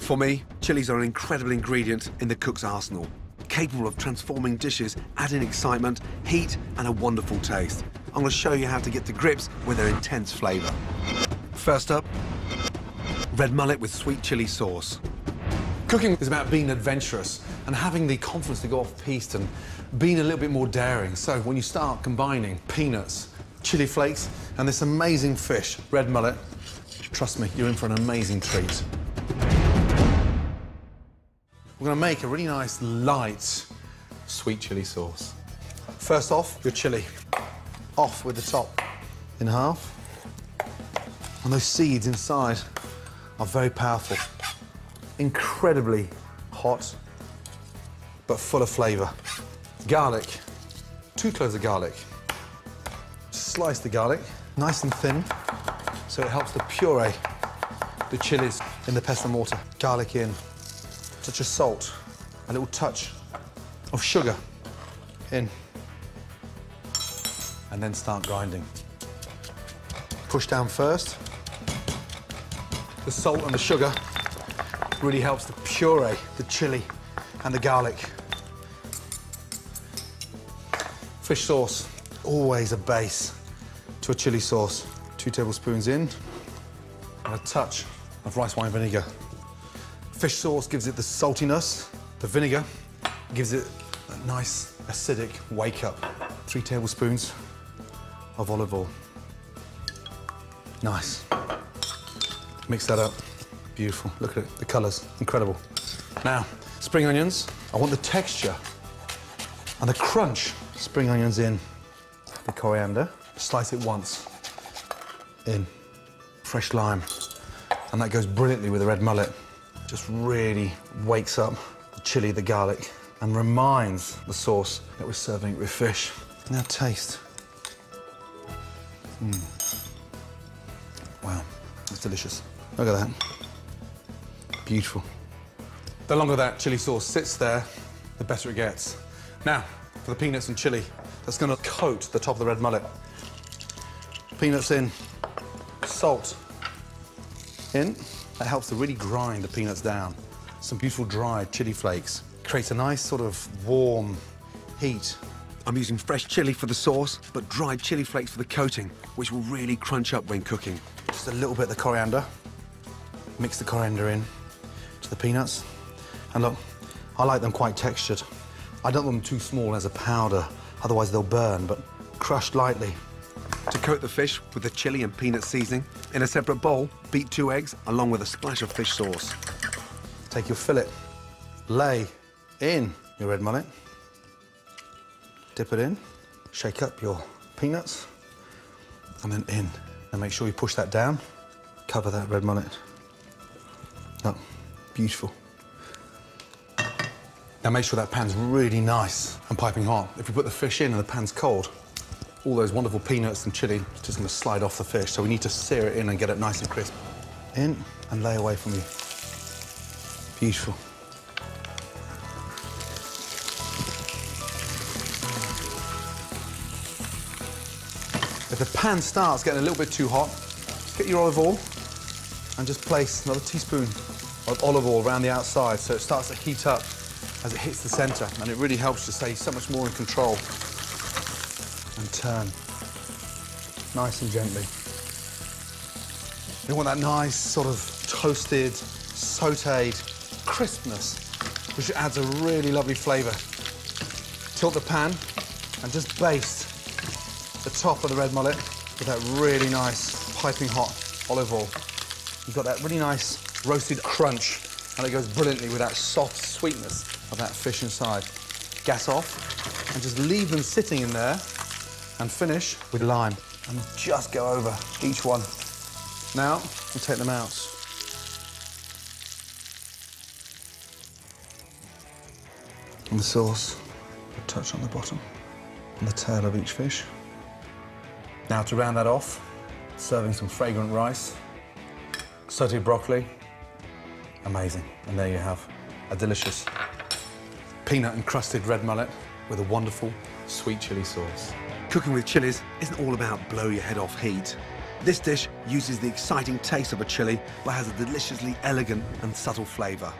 For me, chilies are an incredible ingredient in the cook's arsenal, capable of transforming dishes, adding excitement, heat, and a wonderful taste. I'm going to show you how to get to grips with their intense flavour. First up, red mullet with sweet chilli sauce. Cooking is about being adventurous and having the confidence to go off-piste and being a little bit more daring. So when you start combining peanuts, chili flakes, and this amazing fish, red mullet, trust me, you're in for an amazing treat. We're going to make a really nice, light, sweet chili sauce. First off, your chili. Off with the top in half. And those seeds inside are very powerful. Incredibly hot, but full of flavour. Garlic. 2 cloves of garlic. Slice the garlic, nice and thin, so it helps to puree the chilies in the pestle mortar. Garlic in. Touch of salt, a little touch of sugar in, and then start grinding. Push down first. The salt and the sugar really helps to puree the chili and the garlic. Fish sauce, always a base to a chili sauce. 2 tablespoons in, and a touch of rice wine vinegar. Fish sauce gives it the saltiness. The vinegar gives it a nice acidic wake-up. 3 tablespoons of olive oil. Nice. Mix that up. Beautiful. Look at it. The colours. Incredible. Now, spring onions. I want the texture and the crunch. Spring onions in. The coriander. Slice it once. In. Fresh lime. And that goes brilliantly with the red mullet. Just really wakes up the chili, the garlic, and reminds the sauce that we're serving it with fish. Now taste. Wow, that's delicious. Look at that. Beautiful. The longer that chili sauce sits there, the better it gets. Now, for the peanuts and chili, that's going to coat the top of the red mullet. Peanuts in, salt in. That helps to really grind the peanuts down. Some beautiful dried chili flakes. Creates a nice sort of warm heat. I'm using fresh chili for the sauce, but dried chili flakes for the coating, which will really crunch up when cooking. Just a little bit of the coriander. Mix the coriander in to the peanuts. And look, I like them quite textured. I don't want them too small as a powder, otherwise they'll burn, but crushed lightly. To coat the fish with the chili and peanut seasoning, in a separate bowl, beat 2 eggs along with a splash of fish sauce. Take your fillet, lay in your red mullet, dip it in, shake up your peanuts, and then in. And make sure you push that down, cover that red mullet. Oh, beautiful. Now make sure that pan's really nice and piping hot. If you put the fish in and the pan's cold, all those wonderful peanuts and chili just going to slide off the fish, so we need to sear it in and get it nice and crisp. In and lay away from you. Beautiful. If the pan starts getting a little bit too hot, get your olive oil and just place another teaspoon of olive oil around the outside so it starts to heat up as it hits the centre, and it really helps to stay so much more in control. And turn nice and gently. You want that nice sort of toasted, sautéed crispness, which adds a really lovely flavour. Tilt the pan and just baste the top of the red mullet with that really nice piping hot olive oil. You've got that really nice roasted crunch, and it goes brilliantly with that soft sweetness of that fish inside. Gas off and just leave them sitting in there and finish with lime. And just go over each one. Now, we'll take them out. And the sauce, a touch on the bottom, and the tail of each fish. Now, to round that off, serving some fragrant rice, sauteed broccoli. Amazing. And there you have a delicious peanut-encrusted red mullet with a wonderful sweet chili sauce. Cooking with chilies isn't all about blow your head off heat. This dish uses the exciting taste of a chili, but has a deliciously elegant and subtle flavour.